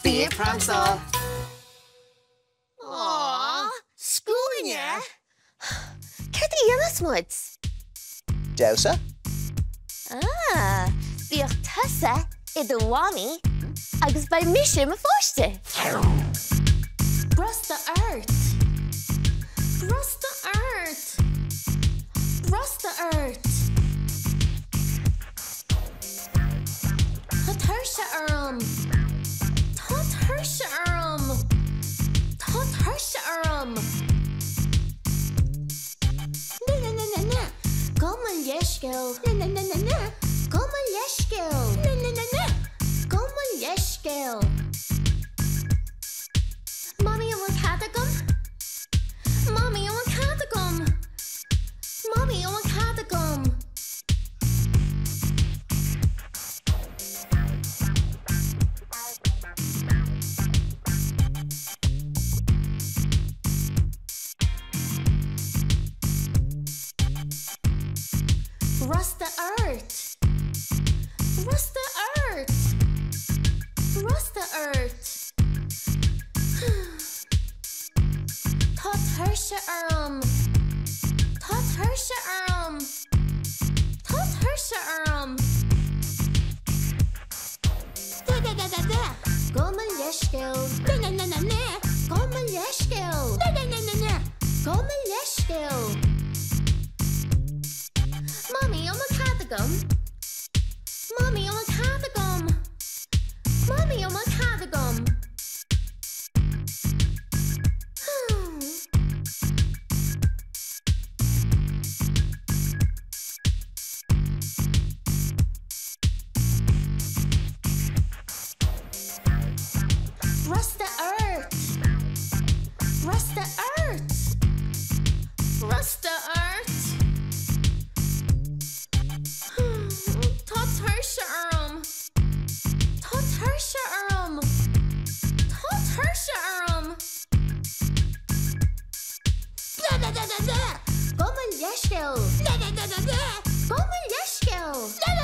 Bhí Pramsáil. Aw, Scuaine. Cad íonas muid? Dewsa? Bhíoh tusa I do bhánaí agus ba mise a fáiste. Brus the earth. Brus the earth. Brus the earth. Tá thuirse orm. Tá thuirse orm. Tá thuirse orm. Na. Goma leisceil. Na. Goma leisceil. Na. Goma leisceil. Mommy, I want catagum. Mommy, I want catagum. Mommy, I want catagum. Rust the earth. Rust the earth. Rust the earth. Tá thuirse orm. Tá thuirse orm. Tá thuirse orm. Da. Goma leisceil. Na. Goma leisceil. Na. Goma leisceil. Mommy, I'm a catagum. Mommy, I'm a catagum. Mommy, I'm a catagum. Rust the earth. Rust the earth. Rust the earth. Tá thuirse orm. Tá thuirse orm. Tá thuirse orm. Da. Goma leisceil. Da. Goma leisceil. Da.